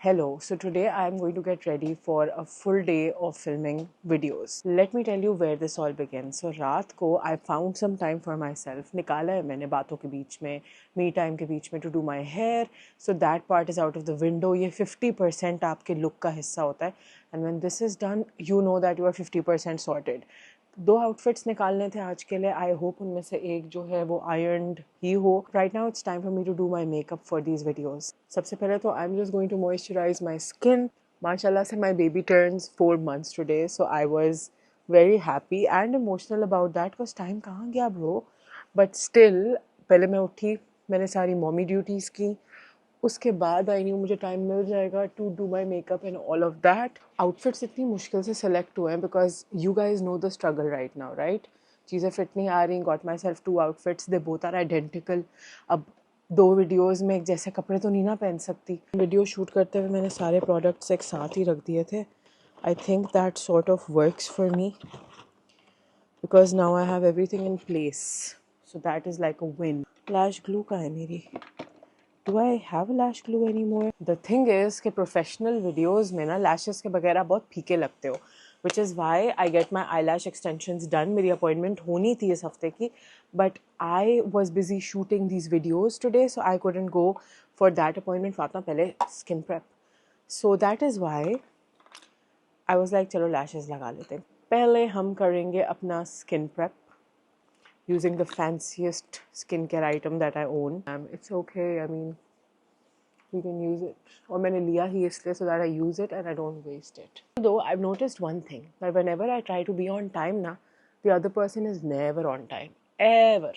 Hello, so today I am going to get ready for a full day of filming videos. Let me tell you where this all begins. So रात को I found some time for myself. निकाला है मैंने बातों के बीच में, me time के बीच में to do my hair. So that part is out of the window. ये 50% आपके look का हिस्सा होता है. And when this is done, you know that you are 50% sorted. 2 outfits निकालने थे आज के लिए. आई होप उनमें से एक जो है वो आयर्नड ही हो. Right now it's time for me to do my makeup for these videos. सबसे पहले तो I am just going to moisturise my skin. माशाल्लाह से my baby turns 4 months today, so I was very happy and emotional about that because time कहाँ गया bro. But still पहले मैं उठी, मैंने सारी मॉमी ड्यूटीज़ की. उसके बाद आई न्यू मुझे टाइम मिल जाएगा to do my makeup and all of that. Outfits इतनी मुश्किल से सेलेक्ट हुए हैं because you guys know the struggle right now, right. चीज़ें फिट नहीं आ रही. Got myself 2 outfits, they both are identical. अब 2 वीडियोज़ में एक जैसे कपड़े तो नहीं ना पहन सकती. वीडियो शूट करते हुए मैंने सारे प्रोडक्ट्स एक साथ ही रख दिए थे. I think that sort of works for me because now I have everything in place. So that is like a win. Lash glue का है मेरी. Do I have a lash glue anymore? The thing is कि professional videos में ना lashes के बगैर आप बहुत फीके लगते हो, which is why I get my eyelash extensions done. मेरी appointment होनी थी इस हफ्ते की, but I was busy shooting these videos today, so I couldn't go for that appointment. फातना पहले skin prep, so that is why I was like चलो lashes लगा लेते हैं. पहले हम करेंगे अपना skin prep using the fanciest skincare item that I own. It's okay, I mean, we can use it. और मैंने लिया ही इसलिए so that I use it and I don't waste it. Though I've noticed one thing, that whenever I try to be on time ना, the other person is never on time. Ever.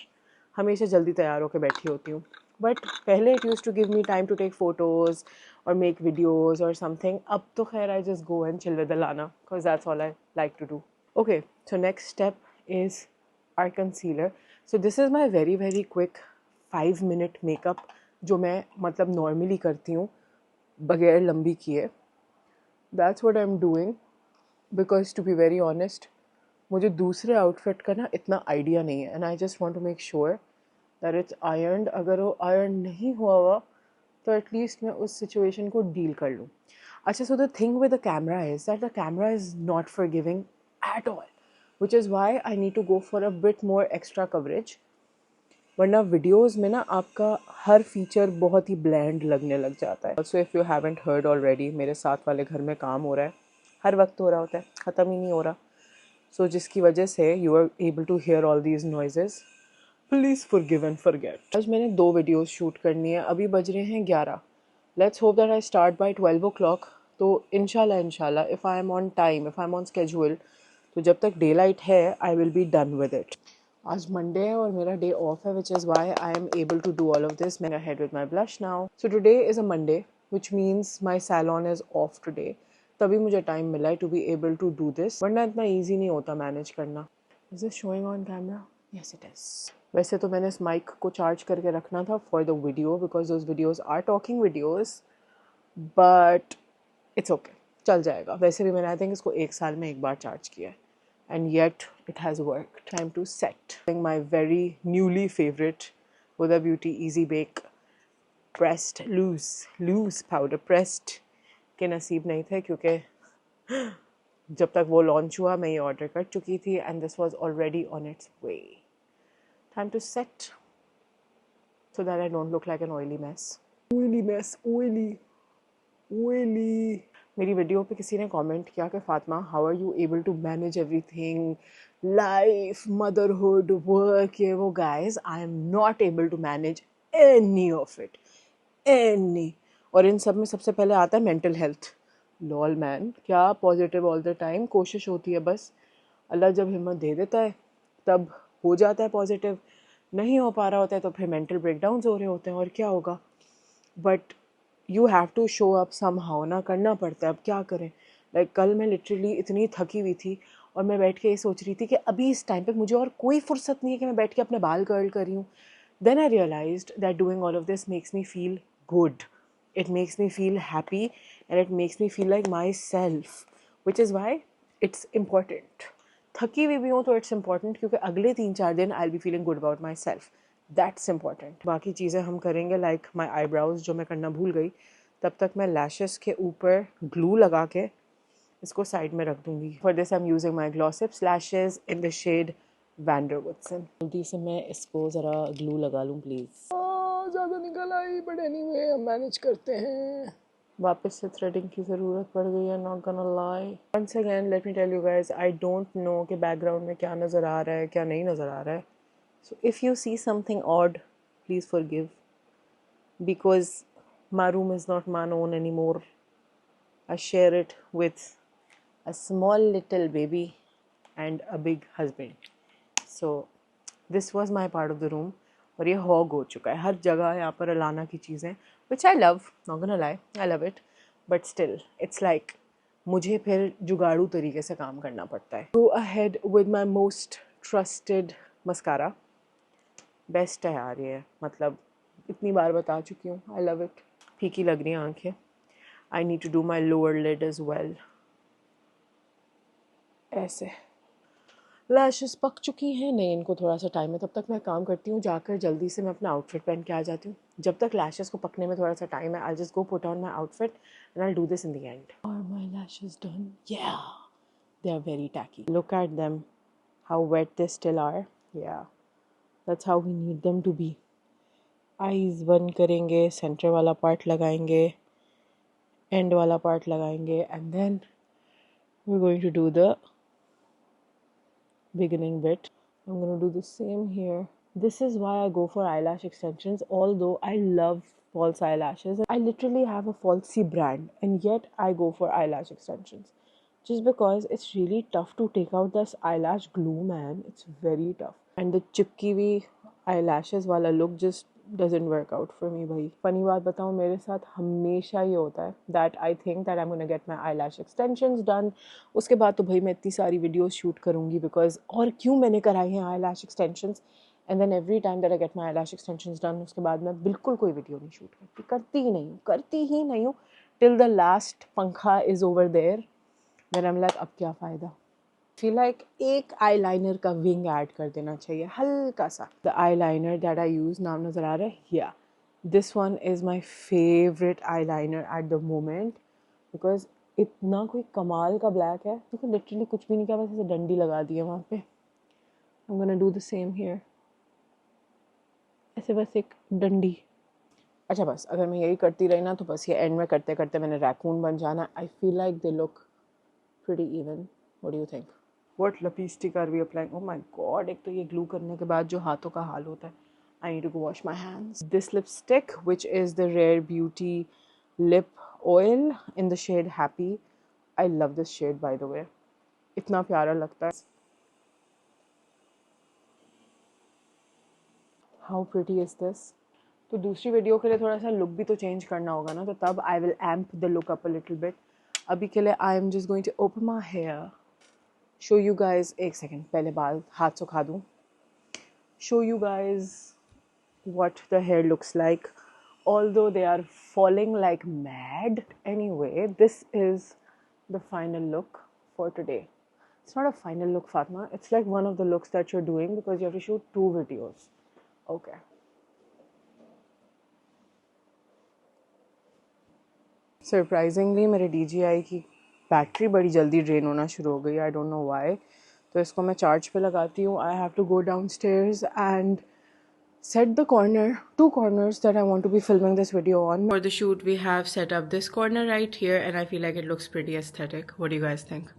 हमेशा जल्दी तैयार होकर बैठी होती हूँ. But पहले it used to give me time to take photos or make videos or something. अब तो खैर I just go and chill with the Lana because that's all I like to do. Okay, so next step is our concealer. So this is my very very quick 5-minute makeup जो मैं मतलब normally करती हूँ बगैर लंबी किए. That's what I'm doing because to be very honest मुझे दूसरे आउटफिट का ना इतना आइडिया नहीं है and I just want to make sure that it's ironed. अगर वो आयरन नहीं हुआ हुआ तो एटलीस्ट मैं उस सिचुएशन को डील कर लूँ. अच्छा, so the thing with the camera is that the camera is not forgiving at all, which is why I need to go for a bit more extra coverage. वरना videos में ना आपका हर feature बहुत ही bland लगने लग जाता है. Also if you haven't heard already, मेरे साथ वाले घर में काम हो रहा है, हर वक्त हो रहा होता है, ख़त्म ही नहीं हो रहा. सो जिसकी वजह से you are able to hear all these noises. Please forgive and forget. आज मैंने 2 वीडियोस शूट करनी है. अभी बज रहे हैं 11. Let's hope that I start by 12 o'clock. तो इंशाल्लाह if I am on time, if I am on schedule, तो जब तक डे लाइट है I will be done with it. आज मंडे है और मेरा डे ऑफ है, which is why I am able to do all of this. मैं head with my blush now. So today is a Monday which means my salon is off today. तभी मुझे time मिला है to be able to do this, वरना इतना easy नहीं होता manage करना. Is this showing on camera? Yes it is. वैसे तो मैंने इस माइक को चार्ज करके रखना था for the video because those videos are talking videos, but it's okay, चल जाएगा. वैसे भी मैंने आई थिंक इसको 1 साल में 1 बार चार्ज किया है. And yet it has worked. Time to set. My very newly favorite Huda Beauty Easy Bake pressed loose powder pressed के नसीब नहीं थे क्योंकि जब तक वो लॉन्च हुआ मैं ये ऑर्डर कर चुकी थी and this was already on its way. Time to set so that I don't look like an oily mess. Oily. मेरी वीडियो पे किसी ने कमेंट किया कि Fatima, how are you able to manage everything, life, motherhood, work, ये वो. Guys, I am not able to manage any of it, any. और इन सब में सबसे पहले आता है मेंटल हेल्थ. लॉल मैन, क्या पॉजिटिव ऑल द टाइम. कोशिश होती है बस, अल्लाह जब हिम्मत दे देता है तब हो जाता है पॉजिटिव. नहीं हो पा रहा होता है तो फिर मेंटल ब्रेकडाउन्स हो रहे होते हैं और क्या होगा. But you have to show up somehow ना, करना पड़ता है. अब क्या करें. लाइक कल मैं लिटरली इतनी थकी हुई थी और मैं बैठ के ये सोच रही थी कि अभी इस टाइम पे मुझे और कोई फुर्सत नहीं है कि मैं बैठ के अपने बाल कर्ल कर रही हूँ. Then I realised that doing all of this makes me feel good. It makes me feel happy and it makes me feel like myself, which is why it's important. थकी हुई भी हूँ तो it's important क्योंकि अगले 3-4 दिन आई will be feeling good about my self. That's important. बाकी चीज़ें हम करेंगे लाइक माई आईब्राउज जो मैं करना भूल गई. तब तक मैं लैशेस के ऊपर ग्लू लगा के इसको साइड में रख दूंगी. For this I am using my Glossips lashes in the shade Vanderwoodson. जल्दी से मैं इसको ज़रा ग्लू लगा लूँ प्लीज़. ज़्यादा निकल आई बट एनीवे हम मैनेज करते हैं. वापस से थ्रेडिंग की ज़रूरत पड़ गई है. Not gonna lie. Once again let me tell you guys, I don't know कि बैकग्राउंड में क्या नज़र आ रहा है क्या नहीं नज़र आ रहा है. So if you see something odd please forgive, because my room is not my own anymore. I share it with a small little baby and a big husband. So this was my part of the room. और ये hog हो चुका है हर जगह यहाँ पर Alana की चीज़ें, which I love, not gonna lie, I love it, but still it's like मुझे फिर जुगाड़ू तरीके से काम करना पड़ता है. Go ahead with my most trusted mascara. Best है यार ये, मतलब इतनी बार बता चुकी हूँ. I love it. फीकी लग रही हैं आँखें. I need to do my lower lid as well. ऐसे लैशेस पक चुकी हैं. नहीं, इनको थोड़ा सा टाइम है. तब तक मैं काम करती हूँ, जाकर जल्दी से मैं अपना आउटफिट पहन के आ जाती हूँ. जब तक लैशेस को पकने में थोड़ा सा टाइम है, I just go put on my outfit and I do this in the end. और my lashes done. Yeah they are very tacky. Look at them, how wet they still are. Yeah that's how we need them to be. Eyes बंद करेंगे, centre वाला part लगाएंगे, and वाला part लगाएंगे, and then we are going to do the beginning bit. I'm going to do the same here. This is why I go for eyelash extensions, although I love false eyelashes. I literally have a falsy brand and yet I go for eyelash extensions. Just because it's really tough to take out this eyelash glue, man. It's very tough. And the chipki bhi eyelashes wala look just doesn't work out for me भाई. funny बात बताऊँ, मेरे साथ हमेशा ये होता है that I think that I'm gonna get my eyelash extensions done. उसके बाद तो भाई मैं इतनी सारी वीडियोस शूट करूँगी because और क्यों मैंने कराई हैं eyelash extensions, and then every time that I get my eyelash extensions done उसके बाद मैं बिल्कुल कोई वीडियो नहीं शूट करती ही नहीं हूँ till the last पंखा is over there. then I'm like अब क्या फ़ायदा. फील लाइक एक आई लाइनर का विंग ऐड कर देना चाहिए हल्का सा. The eye liner that I use, नाम नज़र आ रहा है. या this one is my favourite eye liner at the moment because इतना कोई कमाल का ब्लैक है. देखो लिटरली कुछ भी नहीं किया, बस ऐसे डंडी लगा दी है वहाँ पे. I am gonna do the same here. ऐसे बस एक डंडी. अच्छा बस अगर मैं यही करती रही ना तो बस ये एंड में करते करते मैंने रैकून बन जाना. I feel like they look pretty even. What do you think? What lipstick are we applying? Oh my god, एक तो ये glue करने के बाद जो हाथों का हाल होता है. I need to go wash my hands. This lipstick, which is the Rare Beauty Lip Oil in the shade Happy. I love this shade by the way. इतना प्यारा लगता है. How pretty is this? तो दूसरी video के लिए थोड़ा सा लुक भी तो चेंज करना होगा ना, तो तब I will amp the look up a little bit. अभी के लिए I am just going to open my hair. Show you guys, एक सेकेंड पहले बाल हाथ सुखा दूँ. Show you guys what the hair looks like, although they are falling like mad. Anyway, this is the final look for today. It's not a final look, Fatma. It's like one of the looks that you're doing because you have to shoot 2 videos. Okay. Surprisingly, मेरे DJI की battery बड़ी जल्दी drain होना शुरू हो गई. I don't know why. तो इसको मैं चार्ज पे लगाती हूँ. I have to go downstairs and set the two corners that I want to be filming this video on. For the shoot we have set up this corner right here and I feel like it looks pretty aesthetic. What do you guys think?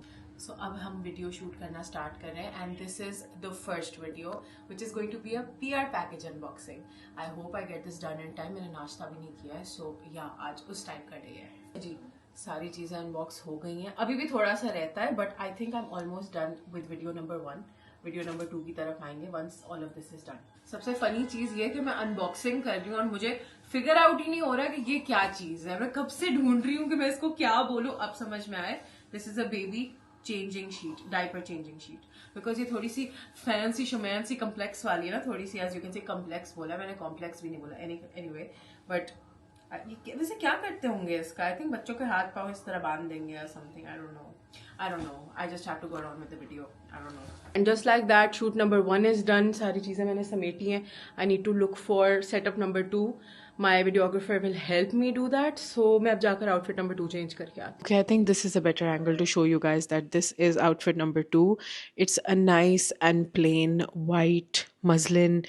So अब हम video shoot करना start कर रहे हैं and this is the first video which is going to be a PR package unboxing. I hope I get this done in time. मैंने नाश्ता भी नहीं किया है, so yeah, आज उस टाइप का डे है जी. सारी चीज़ें अनबॉक्स हो गई हैं. अभी भी थोड़ा सा रहता है but I think I am almost done with video number 1. Video number 2 की तरफ आएंगे once all of this is done. सबसे फनी चीज ये कि मैं अनबॉक्सिंग कर रही हूँ और मुझे फिगर आउट ही नहीं हो रहा कि ये क्या चीज है. मैं कब से ढूंढ रही हूँ कि मैं इसको क्या बोलूँ. अब समझ में आए. This is a baby changing sheet, diaper changing sheet. Because ये थोड़ी सी फैंसी शमैंसी कम्प्लेक्स वाली है ना, थोड़ी सी as you can say complex बोला, मैंने कॉम्प्लेक्स भी नहीं बोला. एनीवे बट वैसे क्या करते होंगे इसका. आई थिंक बच्चों के हाथ पाँव इस तरह बांध देंगे या something. I don't know. I just have to go on with the video. I don't know. And just like that, shoot number 1 is done. सारी चीज़ें मैंने समेटी हैं. I need to look for setup number 2. my videographer will help me do that. So मैं अब जाकर outfit number 2 change करके आती हूँ. Okay, I think this is a better angle to show you guys that this is outfit number 2. It's a nice and plain white muslin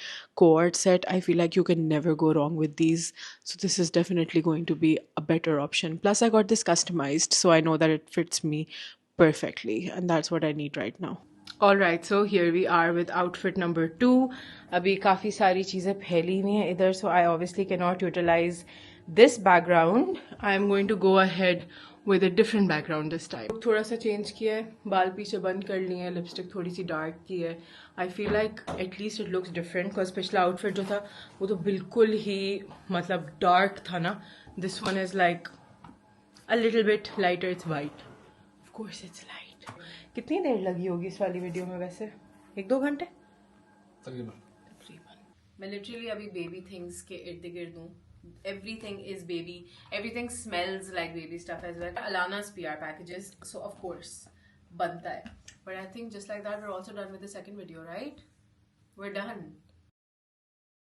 cord set. I feel like you can never go wrong with these. So this is definitely going to be a better option. Plus I got this customized, so I know that it fits me perfectly, and that's what I need right now. Alright, so here we are with outfit number 2. अभी काफ़ी सारी चीज़ें फैली हुई हैं इधर, so I obviously cannot utilize this background. I am going to go ahead with a different background this time. थोड़ा सा चेंज किया है, बाल पीछे बंद कर लिए हैं, लिपस्टिक थोड़ी सी डार्क की है. I feel like at least it looks different because पिछला आउटफिट जो था वो तो बिल्कुल ही मतलब डार्क था ना. This one is like a little bit lighter. It's white. Of course it's light. कितनी देर लगी होगी इस वाली वीडियो में वैसे? 1-2 घंटे तकरीबन. मैं लिटरली अभी बेबी थिंग्स के इर्द गिर्द हूँ. Everything is baby. Everything smells like baby stuff as well. Alana's PR packages, so of course बनता है. But I think just like that we're also done with the second video, right? We're done.